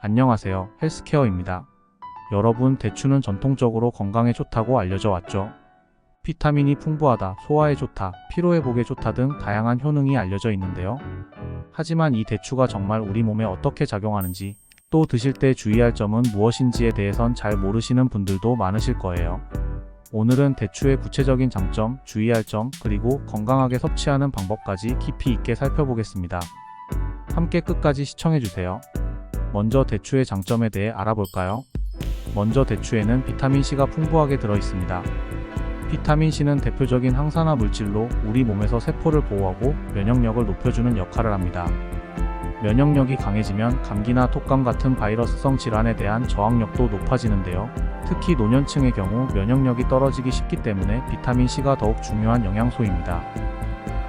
안녕하세요. 헬스케어입니다. 여러분, 대추는 전통적으로 건강에 좋다고 알려져 왔죠. 비타민이 풍부하다, 소화에 좋다, 피로회복에 좋다 등 다양한 효능이 알려져 있는데요. 하지만 이 대추가 정말 우리 몸에 어떻게 작용하는지, 또 드실 때 주의할 점은 무엇인지에 대해선 잘 모르시는 분들도 많으실 거예요. 오늘은 대추의 구체적인 장점, 주의할 점, 그리고 건강하게 섭취하는 방법까지 깊이 있게 살펴보겠습니다. 함께 끝까지 시청해주세요. 먼저 대추의 장점에 대해 알아볼까요? 먼저 대추에는 비타민C가 풍부하게 들어있습니다. 비타민C는 대표적인 항산화 물질로 우리 몸에서 세포를 보호하고 면역력을 높여주는 역할을 합니다. 면역력이 강해지면 감기나 톡감 같은 바이러스성 질환에 대한 저항력도 높아지는데요. 특히 노년층의 경우 면역력이 떨어지기 쉽기 때문에 비타민C가 더욱 중요한 영양소입니다.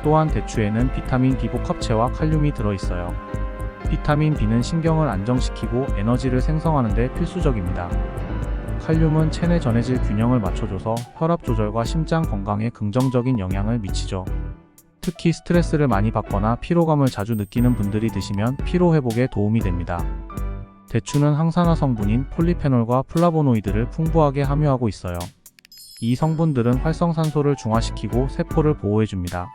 또한 대추에는 비타민 B복합체와 칼륨이 들어있어요. 비타민 B는 신경을 안정시키고 에너지를 생성하는 데 필수적입니다. 칼륨은 체내 전해질 균형을 맞춰줘서 혈압 조절과 심장 건강에 긍정적인 영향을 미치죠. 특히 스트레스를 많이 받거나 피로감을 자주 느끼는 분들이 드시면 피로 회복에 도움이 됩니다. 대추는 항산화 성분인 폴리페놀과 플라보노이드를 풍부하게 함유하고 있어요. 이 성분들은 활성산소를 중화시키고 세포를 보호해줍니다.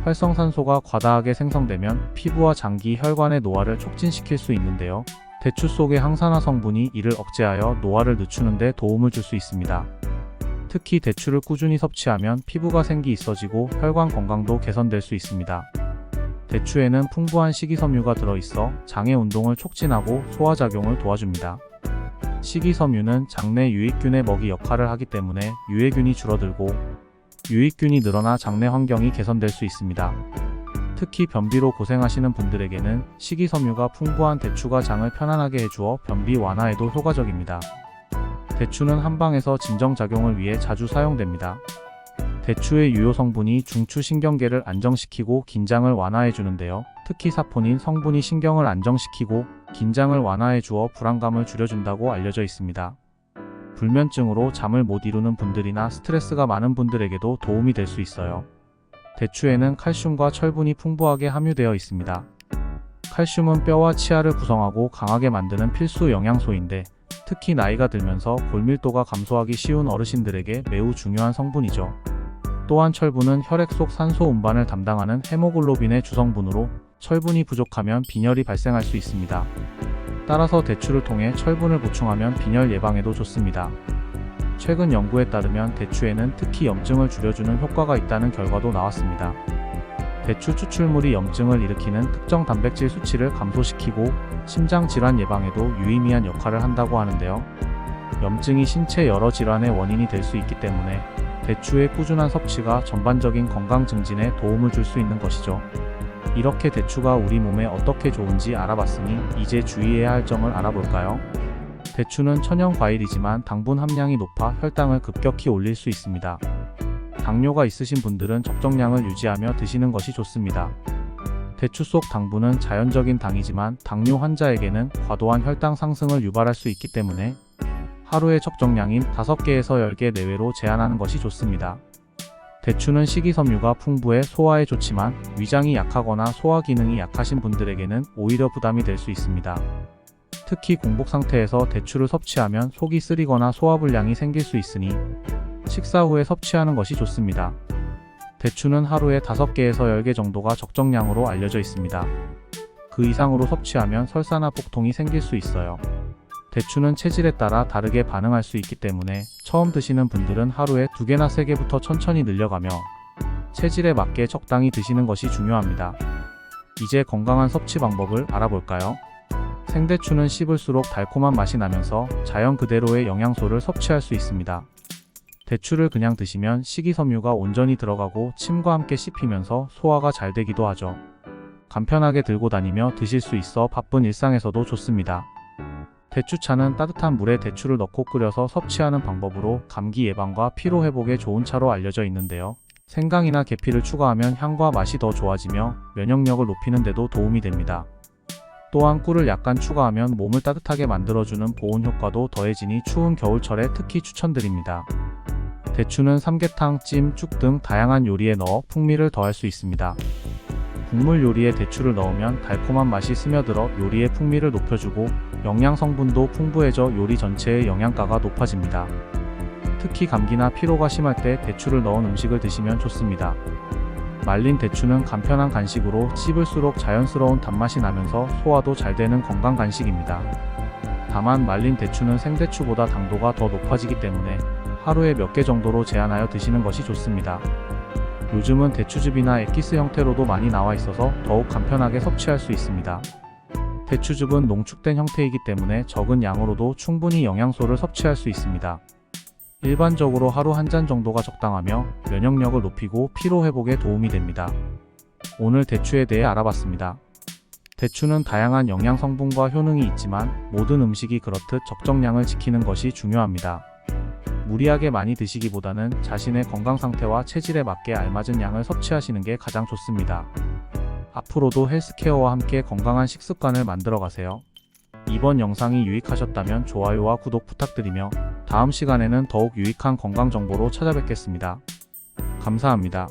활성산소가 과다하게 생성되면 피부와 장기, 혈관의 노화를 촉진시킬 수 있는데요. 대추 속의 항산화 성분이 이를 억제하여 노화를 늦추는 데 도움을 줄 수 있습니다. 특히 대추를 꾸준히 섭취하면 피부가 생기 있어지고 혈관 건강도 개선될 수 있습니다. 대추에는 풍부한 식이섬유가 들어있어 장의 운동을 촉진하고 소화작용을 도와줍니다. 식이섬유는 장내 유익균의 먹이 역할을 하기 때문에 유해균이 줄어들고 유익균이 늘어나 장내 환경이 개선될 수 있습니다. 특히 변비로 고생하시는 분들에게는 식이섬유가 풍부한 대추가 장을 편안하게 해주어 변비 완화에도 효과적입니다. 대추는 한방에서 진정작용을 위해 자주 사용됩니다. 대추의 유효 성분이 중추신경계를 안정시키고 긴장을 완화해 주는데요. 특히 사포닌 성분이 신경을 안정시키고 긴장을 완화해 주어 불안감을 줄여준다고 알려져 있습니다. 불면증으로 잠을 못 이루는 분들이나 스트레스가 많은 분들에게도 도움이 될 수 있어요. 대추에는 칼슘과 철분이 풍부하게 함유되어 있습니다. 칼슘은 뼈와 치아를 구성하고 강하게 만드는 필수 영양소인데 특히 나이가 들면서 골밀도가 감소하기 쉬운 어르신들에게 매우 중요한 성분이죠. 또한 철분은 혈액 속 산소 운반을 담당하는 헤모글로빈의 주성분으로 철분이 부족하면 빈혈이 발생할 수 있습니다. 따라서 대추를 통해 철분을 보충하면 빈혈 예방에도 좋습니다. 최근 연구에 따르면 대추에는 특히 염증을 줄여주는 효과가 있다는 결과도 나왔습니다. 대추 추출물이 염증을 일으키는 특정 단백질 수치를 감소시키고 심장 질환 예방에도 유의미한 역할을 한다고 하는데요. 염증이 신체 여러 질환의 원인이 될 수 있기 때문에 대추의 꾸준한 섭취가 전반적인 건강 증진에 도움을 줄 수 있는 것이죠. 이렇게 대추가 우리 몸에 어떻게 좋은지 알아봤으니 이제 주의해야 할 점을 알아볼까요? 대추는 천연 과일이지만 당분 함량이 높아 혈당을 급격히 올릴 수 있습니다. 당뇨가 있으신 분들은 적정량을 유지하며 드시는 것이 좋습니다. 대추 속 당분은 자연적인 당이지만 당뇨 환자에게는 과도한 혈당 상승을 유발할 수 있기 때문에 하루의 적정량인 5개에서 10개 내외로 제한하는 것이 좋습니다. 대추는 식이섬유가 풍부해 소화에 좋지만 위장이 약하거나 소화 기능이 약하신 분들에게는 오히려 부담이 될 수 있습니다. 특히 공복 상태에서 대추를 섭취하면 속이 쓰리거나 소화불량이 생길 수 있으니 식사 후에 섭취하는 것이 좋습니다. 대추는 하루에 5개에서 10개 정도가 적정량으로 알려져 있습니다. 그 이상으로 섭취하면 설사나 복통이 생길 수 있어요. 대추는 체질에 따라 다르게 반응할 수 있기 때문에 처음 드시는 분들은 하루에 2개나 3개부터 천천히 늘려가며 체질에 맞게 적당히 드시는 것이 중요합니다. 이제 건강한 섭취 방법을 알아볼까요? 생대추는 씹을수록 달콤한 맛이 나면서 자연 그대로의 영양소를 섭취할 수 있습니다. 대추를 그냥 드시면 식이섬유가 온전히 들어가고 침과 함께 씹히면서 소화가 잘 되기도 하죠. 간편하게 들고 다니며 드실 수 있어 바쁜 일상에서도 좋습니다. 대추차는 따뜻한 물에 대추를 넣고 끓여서 섭취하는 방법으로 감기 예방과 피로 회복에 좋은 차로 알려져 있는데요. 생강이나 계피를 추가하면 향과 맛이 더 좋아지며 면역력을 높이는 데도 도움이 됩니다. 또한 꿀을 약간 추가하면 몸을 따뜻하게 만들어주는 보온 효과도 더해지니 추운 겨울철에 특히 추천드립니다. 대추는 삼계탕, 찜, 죽 등 다양한 요리에 넣어 풍미를 더할 수 있습니다. 국물 요리에 대추를 넣으면 달콤한 맛이 스며들어 요리의 풍미를 높여주고 영양 성분도 풍부해져 요리 전체의 영양가가 높아집니다. 특히 감기나 피로가 심할 때 대추를 넣은 음식을 드시면 좋습니다. 말린 대추는 간편한 간식으로 씹을수록 자연스러운 단맛이 나면서 소화도 잘 되는 건강 간식입니다. 다만 말린 대추는 생대추보다 당도가 더 높아지기 때문에 하루에 몇 개 정도로 제한하여 드시는 것이 좋습니다. 요즘은 대추즙이나 엑기스 형태로도 많이 나와 있어서 더욱 간편하게 섭취할 수 있습니다. 대추즙은 농축된 형태이기 때문에 적은 양으로도 충분히 영양소를 섭취할 수 있습니다. 일반적으로 하루 한 잔 정도가 적당하며 면역력을 높이고 피로 회복에 도움이 됩니다. 오늘 대추에 대해 알아봤습니다. 대추는 다양한 영양 성분과 효능이 있지만 모든 음식이 그렇듯 적정량을 지키는 것이 중요합니다. 무리하게 많이 드시기보다는 자신의 건강 상태와 체질에 맞게 알맞은 양을 섭취하시는 게 가장 좋습니다. 앞으로도 헬스케어와 함께 건강한 식습관을 만들어 가세요. 이번 영상이 유익하셨다면 좋아요와 구독 부탁드리며 다음 시간에는 더욱 유익한 건강 정보로 찾아뵙겠습니다. 감사합니다.